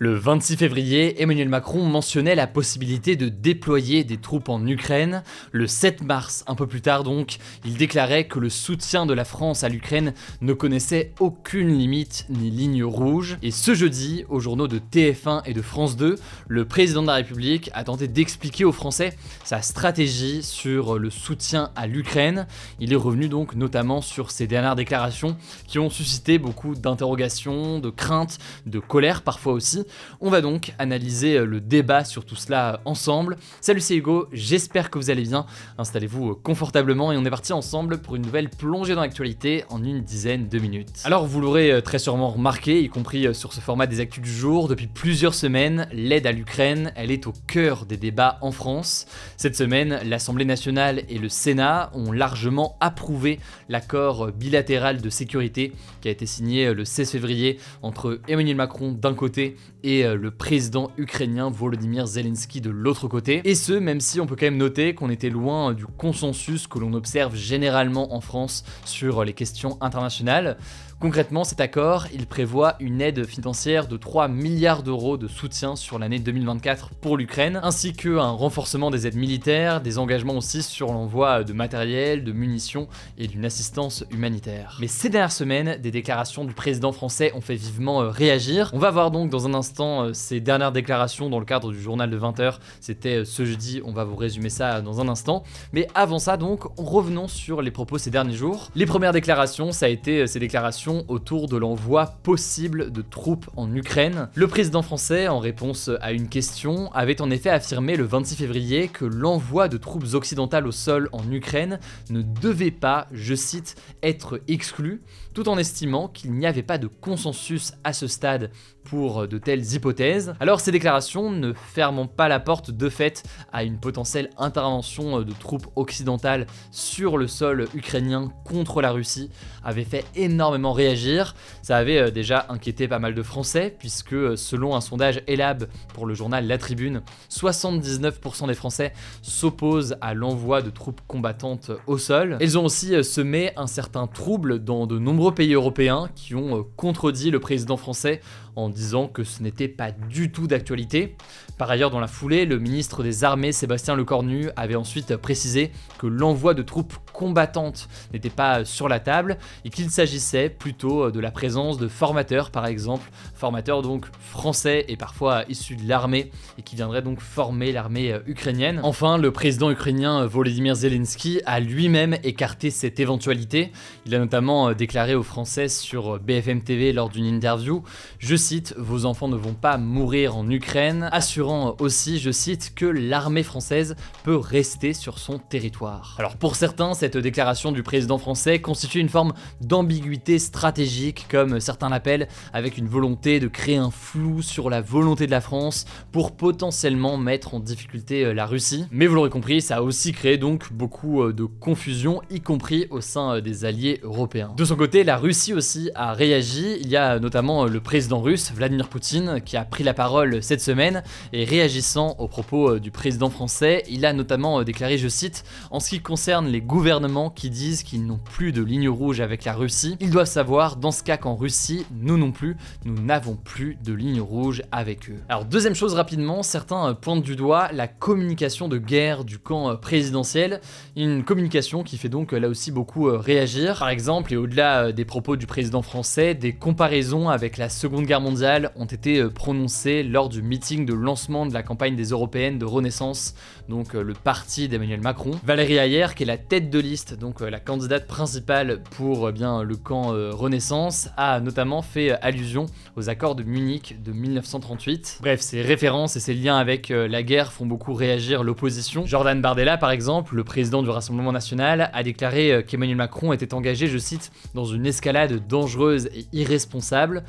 Le 26 février, Emmanuel Macron mentionnait la possibilité de déployer des troupes en Ukraine. Le 7 mars, un peu plus tard donc, il déclarait que le soutien de la France à l'Ukraine ne connaissait aucune limite ni ligne rouge. Et ce jeudi, aux journaux de TF1 et de France 2, le président de la République a tenté d'expliquer aux Français sa stratégie sur le soutien à l'Ukraine. Il est revenu donc notamment sur ses dernières déclarations qui ont suscité beaucoup d'interrogations, de craintes, de colère parfois aussi. On va donc analyser le débat sur tout cela ensemble. Salut, c'est Hugo, j'espère que vous allez bien. Installez-vous confortablement et on est parti ensemble pour une nouvelle plongée dans l'actualité en une dizaine de minutes. Alors vous l'aurez très sûrement remarqué, y compris sur ce format des actus du jour, depuis plusieurs semaines, l'aide à l'Ukraine, elle est au cœur des débats en France. Cette semaine, l'Assemblée nationale et le Sénat ont largement approuvé l'accord bilatéral de sécurité qui a été signé le 16 février entre Emmanuel Macron d'un côté et le président ukrainien Volodymyr Zelensky de l'autre côté. Et ce, même si on peut quand même noter qu'on était loin du consensus que l'on observe généralement en France sur les questions internationales. Concrètement, cet accord, il prévoit une aide financière de 3 milliards d'euros de soutien sur l'année 2024 pour l'Ukraine, ainsi qu'un renforcement des aides militaires, des engagements aussi sur l'envoi de matériel, de munitions et d'une assistance humanitaire. Mais ces dernières semaines, des déclarations du président français ont fait vivement réagir. On va voir donc dans un instant ces dernières déclarations dans le cadre du journal de 20h. C'était ce jeudi, on va vous résumer ça dans un instant. Mais avant ça donc, revenons sur les propos ces derniers jours. Les premières déclarations, ça a été ces déclarations autour de l'envoi possible de troupes en Ukraine. Le président français, en réponse à une question, avait en effet affirmé le 26 février que l'envoi de troupes occidentales au sol en Ukraine ne devait pas, je cite, être exclu, tout en estimant qu'il n'y avait pas de consensus à ce stade pour de telles hypothèses. Alors ces déclarations ne ferment pas la porte de fait à une potentielle intervention de troupes occidentales sur le sol ukrainien contre la Russie avaient fait énormément réagir. Ça avait déjà inquiété pas mal de Français puisque selon un sondage Elab pour le journal La Tribune, 79% des Français s'opposent à l'envoi de troupes combattantes au sol. Ils ont aussi semé un certain trouble dans de nombreux pays européens qui ont contredit le président français en disant que ce n'était pas du tout d'actualité. Par ailleurs, dans la foulée, le ministre des Armées, Sébastien Lecornu, avait ensuite précisé que l'envoi de troupes combattantes n'était pas sur la table et qu'il s'agissait plutôt de la présence de formateurs, par exemple, formateurs donc français et parfois issus de l'armée et qui viendraient donc former l'armée ukrainienne. Enfin, le président ukrainien Volodymyr Zelensky a lui-même écarté cette éventualité. Il a notamment déclaré aux Français sur BFM TV lors d'une interview, je cite, « Vos enfants ne vont pas mourir en Ukraine », assurant aussi, je cite, que l'armée française peut rester sur son territoire. Alors pour certains, cette déclaration du président français constitue une forme d'ambiguïté stratégique, comme certains l'appellent, avec une volonté de créer un flou sur la volonté de la France pour potentiellement mettre en difficulté la Russie. Mais vous l'aurez compris, ça a aussi créé donc beaucoup de confusion, y compris au sein des alliés européens. De son côté, la Russie aussi a réagi. Il y a notamment le président russe, Vladimir Poutine, qui a pris la parole cette semaine et réagissant aux propos du président français, il a notamment déclaré, je cite, « En ce qui concerne les gouvernements qui disent qu'ils n'ont plus de ligne rouge avec la Russie, ils doivent savoir dans ce cas qu'en Russie, nous non plus, nous n'avons plus de ligne rouge avec eux. » Alors deuxième chose rapidement, certains pointent du doigt la communication de guerre du camp présidentiel, une communication qui fait donc là aussi beaucoup réagir. Par exemple, et au-delà des propos du président français, des comparaisons avec la Seconde Guerre mondiale ont été prononcées lors du meeting de lancement de la campagne des Européennes de Renaissance, donc le parti d'Emmanuel Macron. Valérie Hayer, qui est la tête de liste, donc la candidate principale pour bien le camp Renaissance, a notamment fait allusion aux accords de Munich de 1938. Bref, ces références et ces liens avec la guerre font beaucoup réagir l'opposition. Jordan Bardella, par exemple, le président du Rassemblement national, a déclaré qu'Emmanuel Macron était engagé, je cite, dans une escalade dangereuse et irresponsable.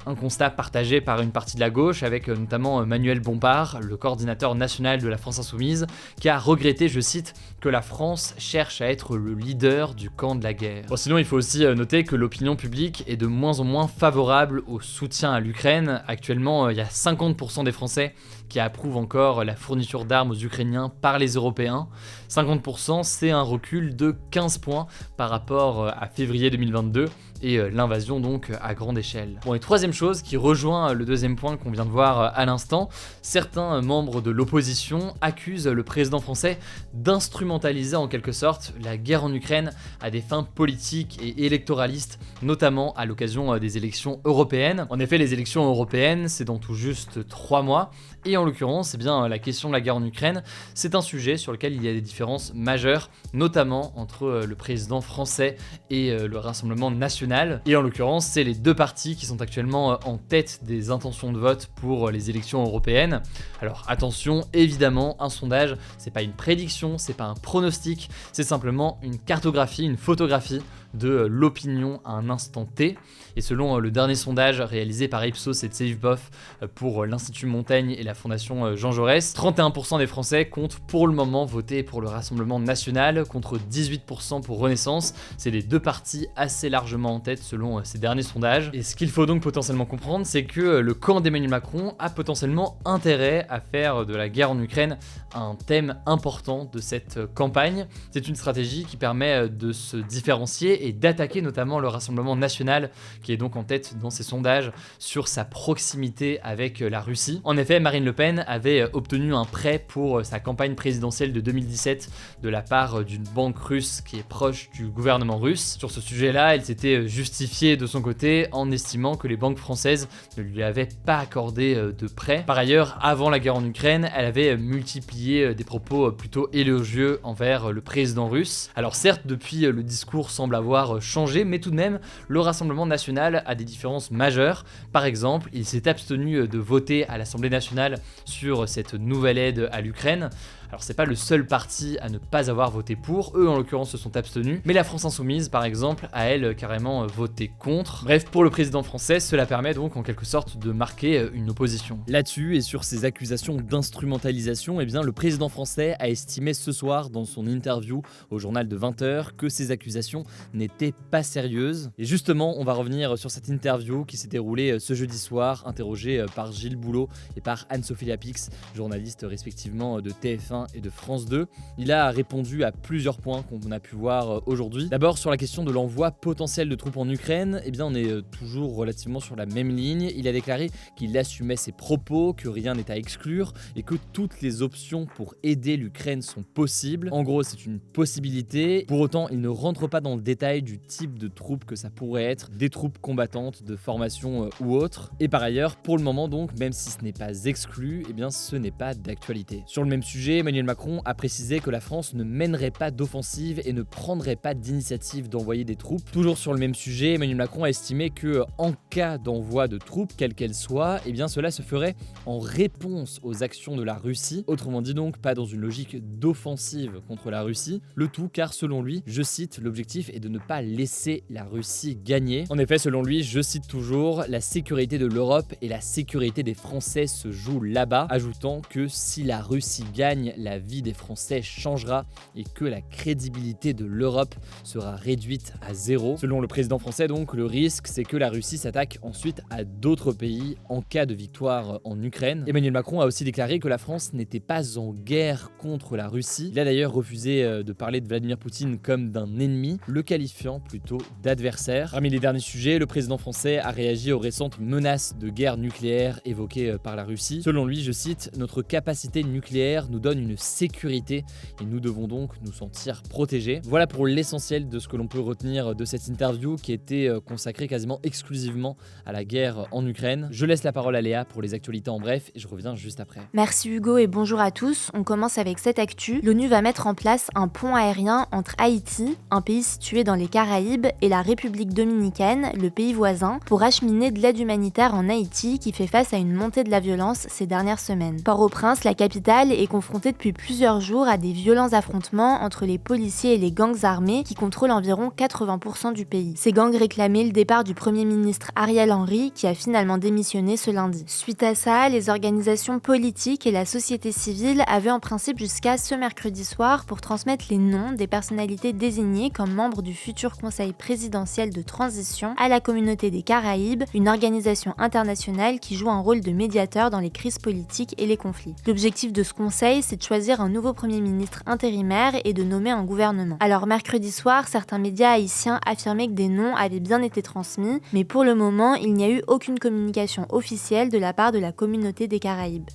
Un constat partagé par une partie de la gauche avec notamment Manuel Bompard, le coordinateur national de la France Insoumise, qui a regretté, je cite, que la France cherche à être le leader du camp de la guerre. Bon, sinon, il faut aussi noter que l'opinion publique est de moins en moins favorable au soutien à l'Ukraine. Actuellement, il y a 50% des Français qui approuvent encore la fourniture d'armes aux Ukrainiens par les Européens. 50%, c'est un recul de 15 points par rapport à février 2022. et l'invasion donc à grande échelle. Bon, et troisième chose qui rejoint le deuxième point qu'on vient de voir à l'instant, certains membres de l'opposition accusent le président français d'instrumentaliser en quelque sorte la guerre en Ukraine à des fins politiques et électoralistes, notamment à l'occasion des élections européennes. En effet, les élections européennes, c'est dans tout juste 3 mois, et en l'occurrence, la question de la guerre en Ukraine, c'est un sujet sur lequel il y a des différences majeures, notamment entre le président français et le Rassemblement national. Et en l'occurrence, c'est les deux partis qui sont actuellement en tête des intentions de vote pour les élections européennes. Alors attention, évidemment, un sondage, c'est pas une prédiction, c'est pas un pronostic, c'est simplement une cartographie, une photographie de l'opinion à un instant T. Et selon le dernier sondage réalisé par Ipsos et Tsevboff pour l'Institut Montaigne et la Fondation Jean Jaurès, 31% des Français comptent pour le moment voter pour le Rassemblement national contre 18% pour Renaissance. C'est les deux partis assez largement en tête selon ces derniers sondages. Et ce qu'il faut donc potentiellement comprendre, c'est que le camp d'Emmanuel Macron a potentiellement intérêt à faire de la guerre en Ukraine un thème important de cette campagne. C'est une stratégie qui permet de se différencier et d'attaquer notamment le Rassemblement national, qui est donc en tête dans ces sondages sur sa proximité avec la Russie. En effet, Marine Le Pen avait obtenu un prêt pour sa campagne présidentielle de 2017 de la part d'une banque russe qui est proche du gouvernement russe. Sur ce sujet-là, elle s'était justifiée de son côté en estimant que les banques françaises ne lui avaient pas accordé de prêt. Par ailleurs, avant la guerre en Ukraine, elle avait multiplié des propos plutôt élogieux envers le président russe. Alors certes, depuis, le discours semble avoir changé, mais tout de même, le Rassemblement national a des différences majeures. Par exemple, il s'est abstenu de voter à l'Assemblée nationale sur cette nouvelle aide à l'Ukraine. Alors c'est pas le seul parti à ne pas avoir voté pour, eux en l'occurrence se sont abstenus, mais la France Insoumise par exemple a elle carrément voté contre. Bref, pour le président français, cela permet donc en quelque sorte de marquer une opposition. Là-dessus et sur ces accusations d'instrumentalisation, le président français a estimé ce soir dans son interview au journal de 20h que ces accusations n'étaient pas sérieuses. Et justement, on va revenir sur cette interview qui s'est déroulée ce jeudi soir, interrogée par Gilles Boulot et par Anne-Sophie Lapix, journalistes respectivement de TF1 et de France 2. Il a répondu à plusieurs points qu'on a pu voir aujourd'hui. D'abord sur la question de l'envoi potentiel de troupes en Ukraine, on est toujours relativement sur la même ligne. Il a déclaré qu'il assumait ses propos, que rien n'est à exclure et que toutes les options pour aider l'Ukraine sont possibles. En gros, c'est une possibilité. Pour autant, il ne rentre pas dans le détail du type de troupes que ça pourrait être, des troupes combattantes, de formation ou autre. Et par ailleurs, pour le moment donc, même si ce n'est pas exclu, ce n'est pas d'actualité. Sur le même sujet, Emmanuel Macron a précisé que la France ne mènerait pas d'offensive et ne prendrait pas d'initiative d'envoyer des troupes. Toujours sur le même sujet, Emmanuel Macron a estimé que en cas d'envoi de troupes, quelle qu'elle soit, cela se ferait en réponse aux actions de la Russie. Autrement dit donc, pas dans une logique d'offensive contre la Russie. Le tout car selon lui, je cite, l'objectif est de ne pas laisser la Russie gagner. En effet, selon lui, je cite toujours, la sécurité de l'Europe et la sécurité des Français se jouent là-bas, ajoutant que si la Russie gagne, la vie des Français changera et que la crédibilité de l'Europe sera réduite à zéro. Selon le président français donc, le risque c'est que la Russie s'attaque ensuite à d'autres pays en cas de victoire en Ukraine. Emmanuel Macron a aussi déclaré que la France n'était pas en guerre contre la Russie. Il a d'ailleurs refusé de parler de Vladimir Poutine comme d'un ennemi, le qualifiant plutôt d'adversaire. Parmi les derniers sujets, le président français a réagi aux récentes menaces de guerre nucléaire évoquées par la Russie. Selon lui, je cite, notre capacité nucléaire nous donne une sécurité et nous devons donc nous sentir protégés. Voilà pour l'essentiel de ce que l'on peut retenir de cette interview qui était consacrée quasiment exclusivement à la guerre en Ukraine. Je laisse la parole à Léa pour les actualités en bref et je reviens juste après. Merci Hugo et bonjour à tous. On commence avec cette actu. L'ONU va mettre en place un pont aérien entre Haïti, un pays situé dans les Caraïbes, et la République dominicaine, le pays voisin, pour acheminer de l'aide humanitaire en Haïti qui fait face à une montée de la violence ces dernières semaines. Port-au-Prince, la capitale, est confrontée depuis plusieurs jours à des violents affrontements entre les policiers et les gangs armés qui contrôlent environ 80% du pays. Ces gangs réclamaient le départ du Premier ministre Ariel Henry qui a finalement démissionné ce lundi. Suite à ça, les organisations politiques et la société civile avaient en principe jusqu'à ce mercredi soir pour transmettre les noms des personnalités désignées comme membres du futur Conseil présidentiel de transition à la Communauté des Caraïbes, une organisation internationale qui joue un rôle de médiateur dans les crises politiques et les conflits. L'objectif de ce conseil, c'est de choisir un nouveau Premier ministre intérimaire et de nommer un gouvernement. Alors mercredi soir, certains médias haïtiens affirmaient que des noms avaient bien été transmis, mais pour le moment, il n'y a eu aucune communication officielle de la part de la communauté des Caraïbes.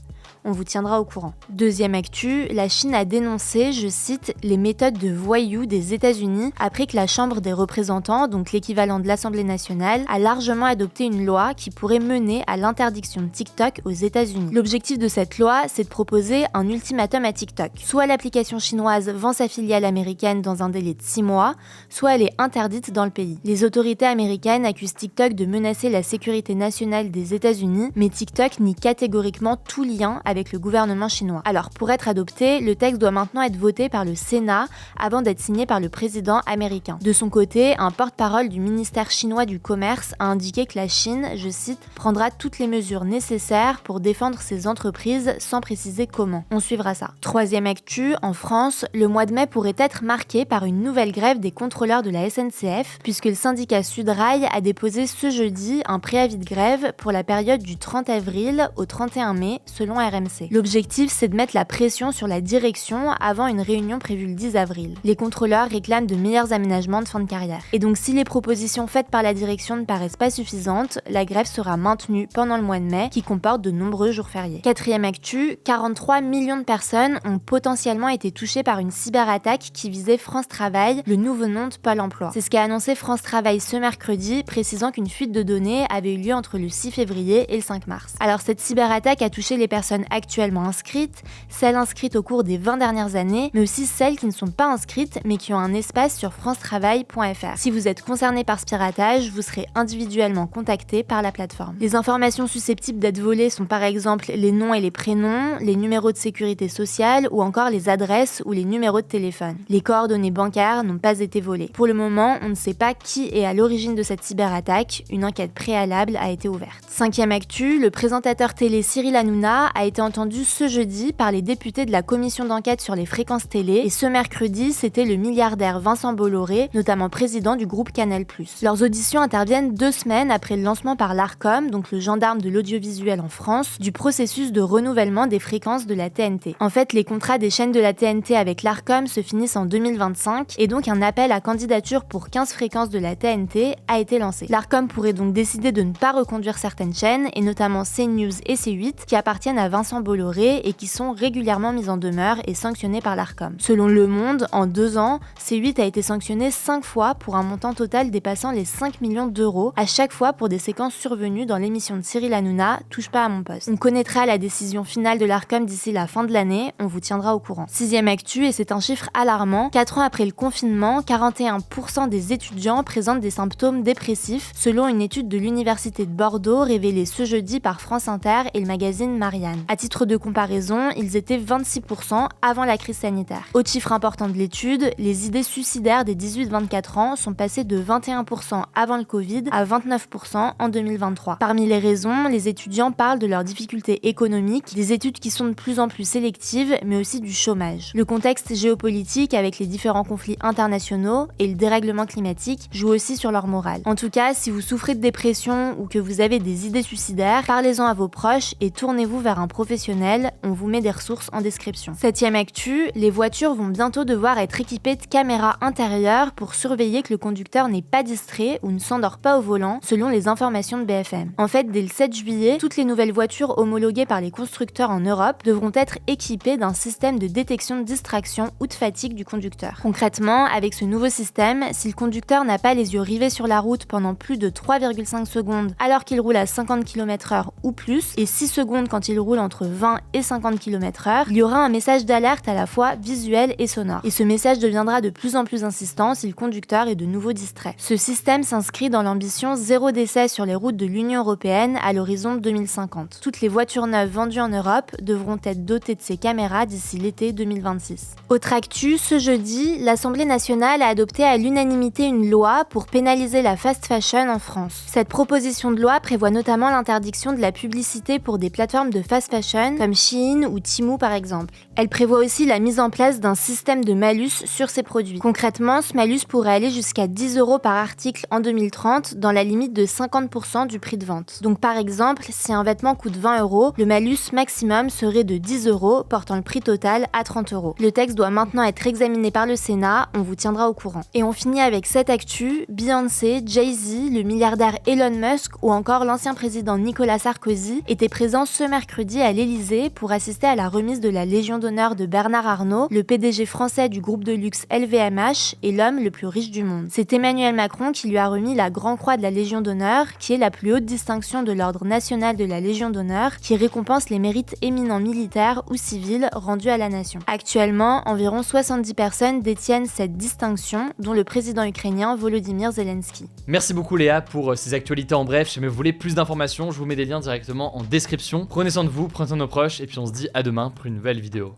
On vous tiendra au courant. Deuxième actu, la Chine a dénoncé, je cite, les méthodes de voyous des États-Unis après que la Chambre des représentants, donc l'équivalent de l'Assemblée nationale, a largement adopté une loi qui pourrait mener à l'interdiction de TikTok aux États-Unis. L'objectif de cette loi, c'est de proposer un ultimatum à TikTok. Soit l'application chinoise vend sa filiale américaine dans un délai de 6 mois, soit elle est interdite dans le pays. Les autorités américaines accusent TikTok de menacer la sécurité nationale des États-Unis, mais TikTok nie catégoriquement tout lien avec le gouvernement chinois. Alors, pour être adopté, le texte doit maintenant être voté par le Sénat avant d'être signé par le président américain. De son côté, un porte-parole du ministère chinois du Commerce a indiqué que la Chine, je cite, prendra toutes les mesures nécessaires pour défendre ses entreprises sans préciser comment. On suivra ça. Troisième actu, en France, le mois de mai pourrait être marqué par une nouvelle grève des contrôleurs de la SNCF, puisque le syndicat Sudrail a déposé ce jeudi un préavis de grève pour la période du 30 avril au 31 mai, selon RMC. L'objectif, c'est de mettre la pression sur la direction avant une réunion prévue le 10 avril. Les contrôleurs réclament de meilleurs aménagements de fin de carrière. Et donc, si les propositions faites par la direction ne paraissent pas suffisantes, la grève sera maintenue pendant le mois de mai, qui comporte de nombreux jours fériés. Quatrième actu, 43 millions de personnes ont potentiellement été touchées par une cyberattaque qui visait France Travail, le nouveau nom de Pôle emploi. C'est ce qu'a annoncé France Travail ce mercredi, précisant qu'une fuite de données avait eu lieu entre le 6 février et le 5 mars. Alors, cette cyberattaque a touché les personnes actuellement inscrites, celles inscrites au cours des 20 dernières années, mais aussi celles qui ne sont pas inscrites mais qui ont un espace sur francetravail.fr. Si vous êtes concerné par ce piratage, vous serez individuellement contacté par la plateforme. Les informations susceptibles d'être volées sont par exemple les noms et les prénoms, les numéros de sécurité sociale ou encore les adresses ou les numéros de téléphone. Les coordonnées bancaires n'ont pas été volées. Pour le moment, on ne sait pas qui est à l'origine de cette cyberattaque, une enquête préalable a été ouverte. Cinquième actu, le présentateur télé Cyril Hanouna a été entendu ce jeudi par les députés de la commission d'enquête sur les fréquences télé et ce mercredi, c'était le milliardaire Vincent Bolloré, notamment président du groupe Canal+. Leurs auditions interviennent 2 semaines après le lancement par l'Arcom, donc le gendarme de l'audiovisuel en France, du processus de renouvellement des fréquences de la TNT. En fait, les contrats des chaînes de la TNT avec l'Arcom se finissent en 2025 et donc un appel à candidature pour 15 fréquences de la TNT a été lancé. L'Arcom pourrait donc décider de ne pas reconduire certaines chaînes et notamment CNews et C8 qui appartiennent à Vincent Bolloré et qui sont régulièrement mises en demeure et sanctionnées par l'Arcom. Selon Le Monde, en 2 ans, C8 a été sanctionné 5 fois pour un montant total dépassant les 5 millions d'euros, à chaque fois pour des séquences survenues dans l'émission de Cyril Hanouna, Touche pas à mon poste. On connaîtra la décision finale de l'Arcom d'ici la fin de l'année, on vous tiendra au courant. 6e actu, et c'est un chiffre alarmant, 4 ans après le confinement, 41% des étudiants présentent des symptômes dépressifs, selon une étude de l'Université de Bordeaux révélée ce jeudi par France Inter et le magazine Marianne. À titre de comparaison, ils étaient 26% avant la crise sanitaire. Autre chiffre important de l'étude, les idées suicidaires des 18-24 ans sont passées de 21% avant le Covid à 29% en 2023. Parmi les raisons, les étudiants parlent de leurs difficultés économiques, des études qui sont de plus en plus sélectives, mais aussi du chômage. Le contexte géopolitique avec les différents conflits internationaux et le dérèglement climatique joue aussi sur leur morale. En tout cas, si vous souffrez de dépression ou que vous avez des idées suicidaires, parlez-en à vos proches et tournez-vous vers un professionnel, on vous met des ressources en description. 7e actu, les voitures vont bientôt devoir être équipées de caméras intérieures pour surveiller que le conducteur n'est pas distrait ou ne s'endort pas au volant, selon les informations de BFM. En fait, dès le 7 juillet, toutes les nouvelles voitures homologuées par les constructeurs en Europe devront être équipées d'un système de détection de distraction ou de fatigue du conducteur. Concrètement, avec ce nouveau système, si le conducteur n'a pas les yeux rivés sur la route pendant plus de 3,5 secondes alors qu'il roule à 50 km/h ou plus, et 6 secondes quand il roule entre 20 et 50 km/h, il y aura un message d'alerte à la fois visuel et sonore. Et ce message deviendra de plus en plus insistant si le conducteur est de nouveau distrait. Ce système s'inscrit dans l'ambition zéro décès sur les routes de l'Union européenne à l'horizon 2050. Toutes les voitures neuves vendues en Europe devront être dotées de ces caméras d'ici l'été 2026. Autre actu, ce jeudi, l'Assemblée nationale a adopté à l'unanimité une loi pour pénaliser la fast fashion en France. Cette proposition de loi prévoit notamment l'interdiction de la publicité pour des plateformes de fast fashion fashion comme Shein ou Temu par exemple. Elle prévoit aussi la mise en place d'un système de malus sur ces produits. Concrètement, ce malus pourrait aller jusqu'à 10 € par article en 2030 dans la limite de 50% du prix de vente. Donc par exemple, si un vêtement coûte 20 €, le malus maximum serait de 10 €, portant le prix total à 30 €. Le texte doit maintenant être examiné par le Sénat, on vous tiendra au courant. Et on finit avec cette actu, Beyoncé, Jay-Z, le milliardaire Elon Musk ou encore l'ancien président Nicolas Sarkozy étaient présents ce mercredi à l'Elysée pour assister à la remise de la Légion d'honneur de Bernard Arnault, le PDG français du groupe de luxe LVMH et l'homme le plus riche du monde. C'est Emmanuel Macron qui lui a remis la Grand Croix de la Légion d'honneur, qui est la plus haute distinction de l'ordre national de la Légion d'honneur, qui récompense les mérites éminents militaires ou civils rendus à la nation. Actuellement, environ 70 personnes détiennent cette distinction, dont le président ukrainien Volodymyr Zelensky. Merci beaucoup Léa pour ces actualités en bref. Si vous voulez plus d'informations, je vous mets des liens directement en description. Prenez soin de vous, prenez soin de nos proches et puis on se dit à demain pour une nouvelle vidéo.